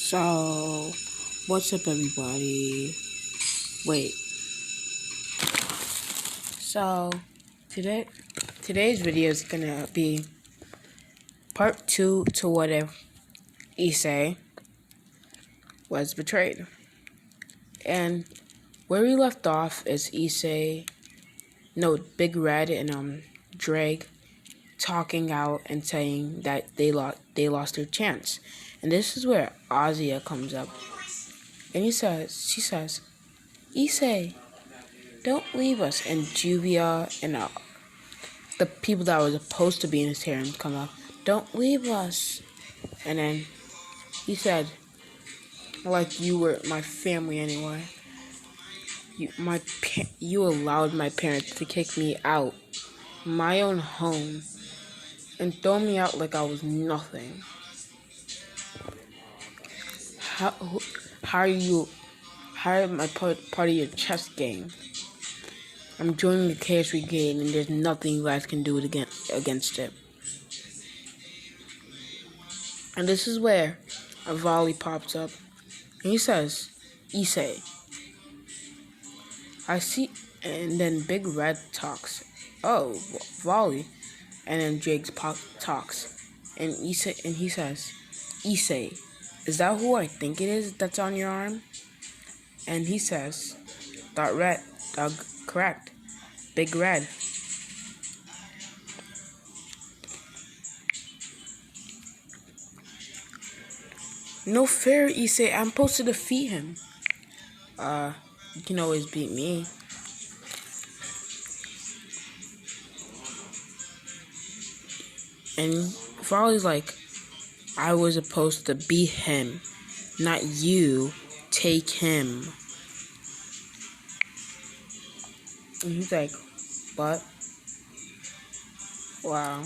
So, what's up, everybody? Wait. So, today's video is gonna be part 2 to what if Issei was betrayed. And where we left off is Big Red and Drake talking out and saying that they lost their chance. And this is where Azia comes up. And she says, Issei, don't leave us. And Juvia and the people that were supposed to be in his harem come up. Don't leave us. And then he said, like you were my family anyway. You allowed my parents to kick me out my own home and throw me out like I was nothing. How are my part of your chess game? I'm joining the Chaos Brigade, and there's nothing you guys can do against it. And this is where a volley pops up, and he says, Issei. I see, and then Big Red talks. Oh, volley. And then Drake talks, and he says, Issei, is that who I think it is that's on your arm? And he says, correct, Big Red. No fair, Issei. I'm supposed to defeat him. You can always beat me. And Volley's like, I was supposed to beat him, not you. Take him. And he's like, what? Wow.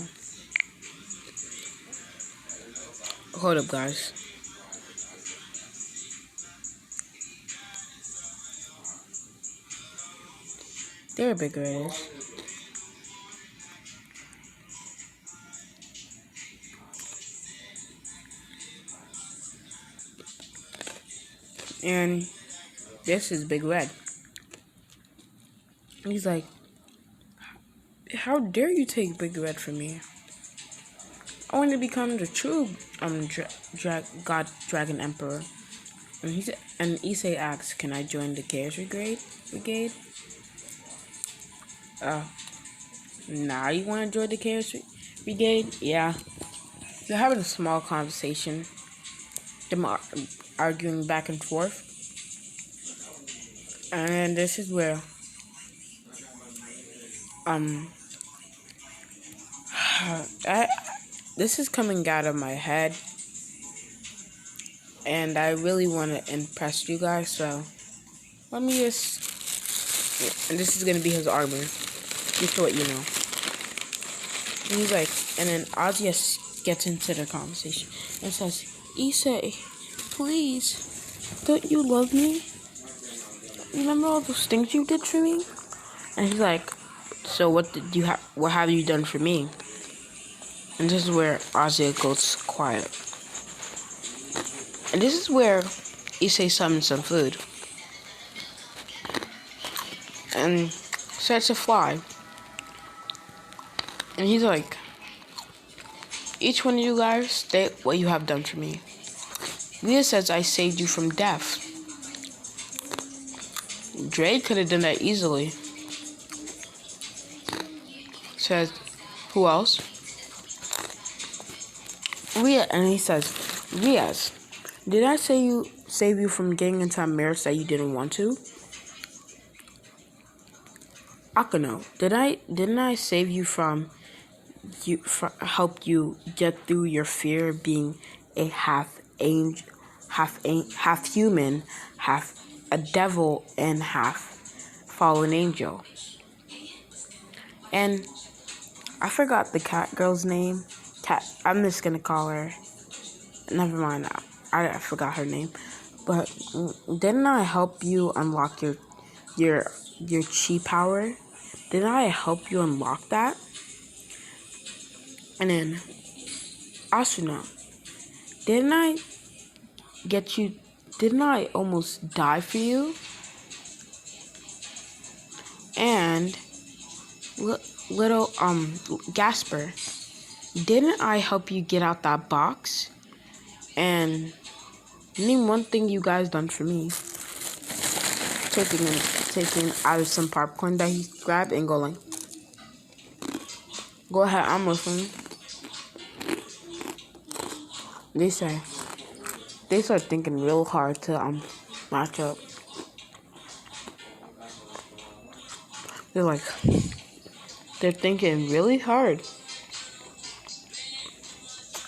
Hold up, guys. There Big Red is. And this is Big Red. He's like, how dare you take Big Red from me? I want to become the true Dragon Emperor. And Issei asks, can I join the Chaos Brigade? Nah, you want to join the Chaos Brigade? Yeah. They're having a small conversation. Them arguing back and forth. And this is where this is coming out of my head, and I really want to impress you guys, so let me just, and this is going to be his armor, just to let you know. And he's like, and then Azia gets into the conversation and says, Issei, please, don't you love me? Remember all those things you did for me? And he's like, so what have you done for me? And this is where Azia goes quiet. And this is where Issei summons some food. And starts to fly. And he's like, each one of you guys state what you have done for me. Leah says I saved you from death. Drake could have done that easily. Says, who else? Rhea, and he says, Riaz, did I save you from getting into a marriage that you didn't want to? Akano, didn't I save you from help you get through your fear of being a half human, half a devil, and half fallen angel? And I forgot the cat girl's name. I'm just gonna call her. Never mind. I forgot her name. But didn't I help you unlock your chi power? Didn't I help you unlock that? And then Asuna, didn't I get you. Didn't I almost die for you? And little Gasper, didn't I help you get out that box? And name one thing you guys done for me. Taking out of some popcorn that he grabbed and go ahead, I'm listening. They start thinking real hard to match up. They're thinking really hard.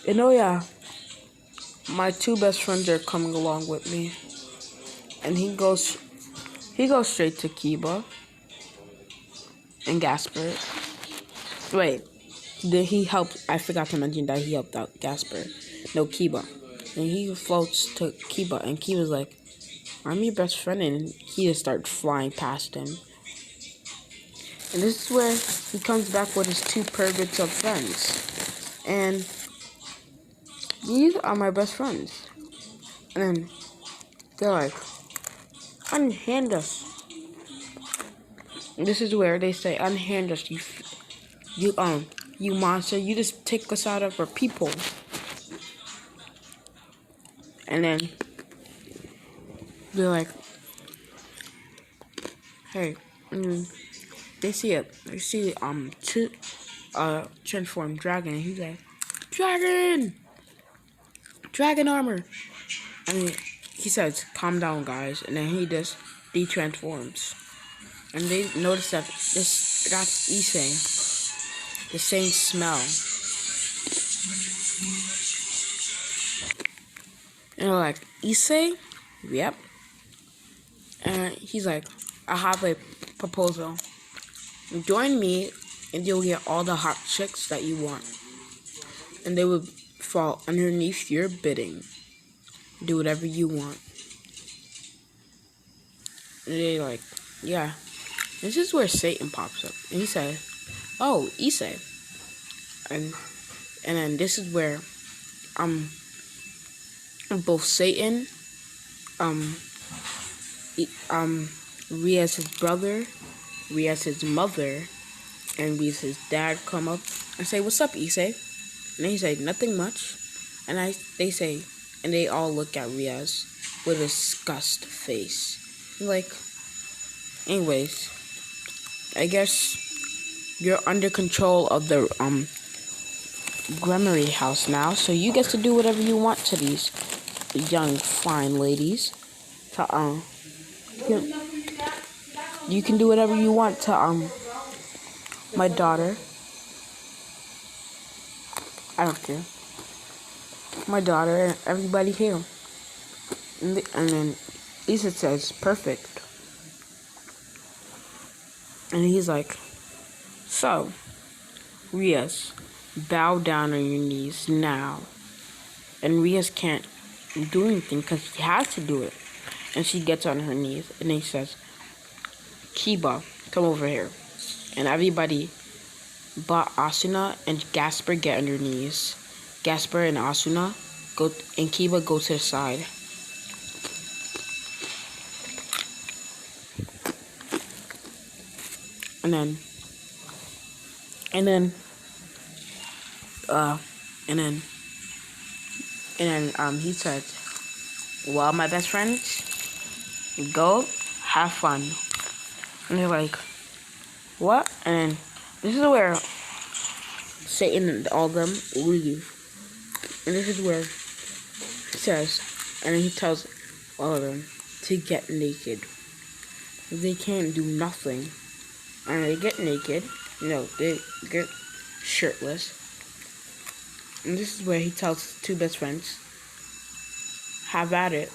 And oh yeah, my two best friends are coming along with me. And he goes straight to Kiba and Gasper. Wait, I forgot to mention that he helped out Gasper. No, Kiba. And he floats to Kiba, and Kiba's like, I'm your best friend, and he just starts flying past him. And this is where he comes back with his two perverts of friends. And these are my best friends. And then they're like, unhand us. And this is where they say, unhand us, you monster, you just take us out of our people. And then they're like, hey, they see two transformed dragon. He's like, dragon armor. He says, calm down, guys. And then he just de-transforms. And they notice that that's issei. The same smell. And they're like, issei? Yep. And he's like, I have a proposal. Join me and you'll get all the hot chicks that you want. And they will fall underneath your bidding. Do whatever you want. And they're like, yeah. This is where Satan pops up. And he says, oh, issei. And then this is where both Satan, Ria's his brother, Ria's his mother, and Ria's his dad come up and say, what's up, issei? And he say, nothing much. And they all look at Riaz with a disgust face. Like, anyways, I guess you're under control of the Gremory house now, so you get to do whatever you want to these young fine ladies. You can do whatever you want to my daughter. I don't care. My daughter and everybody here. And then Lisa says, perfect. And he's like, so, Rias, bow down on your knees now. And Rias can't do anything because he has to do it. And she gets on her knees. And he says, Kiba, come over here. And everybody but Asuna and Gasper get on their knees. Gasper and Asuna go, and Kiba go to the side. And then he said, well, my best friends, go have fun. And they're like, what? And then this is where Satan and all of them leave. And this is where he says, and he tells all of them to get naked. They can't do nothing. And they get naked. They get shirtless. And this is where he tells his two best friends, have at it.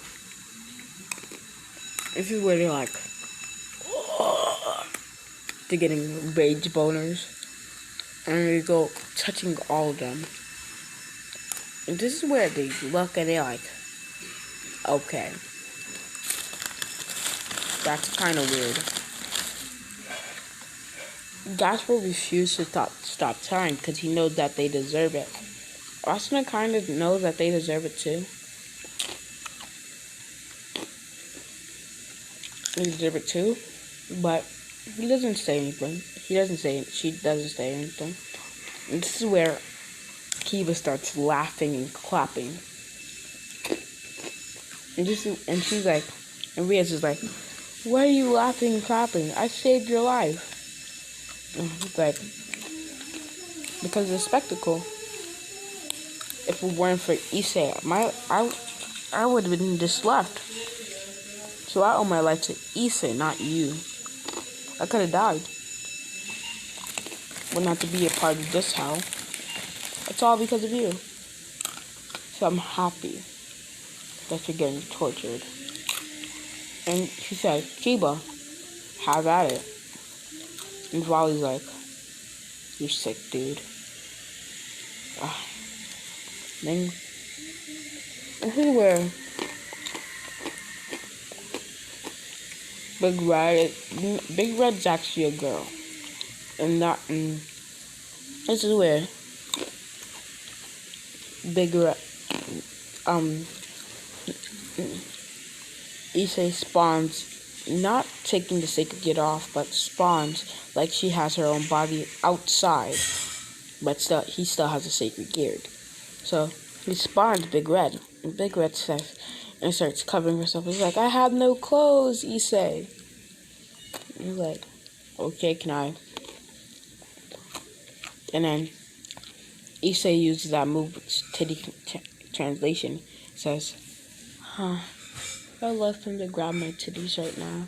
This is where they're like, they're getting rage boners. And they go touching all of them. And this is where they look and they're like, okay. That's kind of weird. Gasper refused to stop trying because he knows that they deserve it. Asuna kind of knows that they deserve it too. exhibit 2, but he doesn't say anything. She doesn't say anything. And this is where Kiba starts laughing and clapping. And she's like, and Riaz is like, why are you laughing and clapping? I saved your life. And he's like, because of the spectacle. If it weren't for issei, I would have been just left. So I owe my life to issei, not you. I could have died. But not to be a part of this hell. It's all because of you. So I'm happy that you're getting tortured. And she said, Kiba, have at it. And Wally's like, you're sick, dude. Then, this is where Big Red's actually a girl. And this is where Big Red, issei spawns, not taking the sacred gear off, but spawns like she has her own body outside, but he still has a sacred gear. So he spawns Big Red, and Big Red says, and starts covering herself. He's like, I have no clothes, issei. And he's like, okay, can I? And then issei uses that move, titty translation, says, I'd love him to grab my titties right now.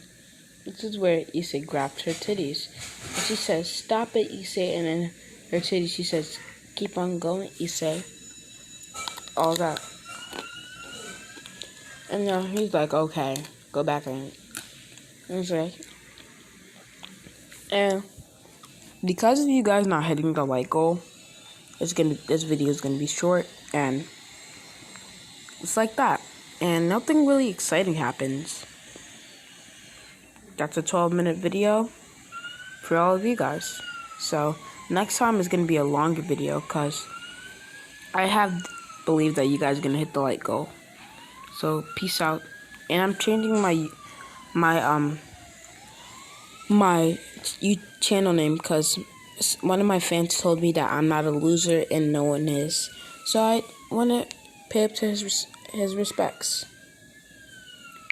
This is where issei grabs her titties. And she says, stop it, issei. And then her titties, she says, keep on going, issei. All that. And now he's like, okay, go back and he's like, and because of you guys not hitting the like goal, this video is gonna be short, and it's like that. And nothing really exciting happens. That's a 12-minute video for all of you guys. So next time is gonna be a longer video because I have believed that you guys are gonna hit the like goal. So peace out. And I'm changing my channel name because one of my fans told me that I'm not a loser and no one is. So I want to pay up to his respects.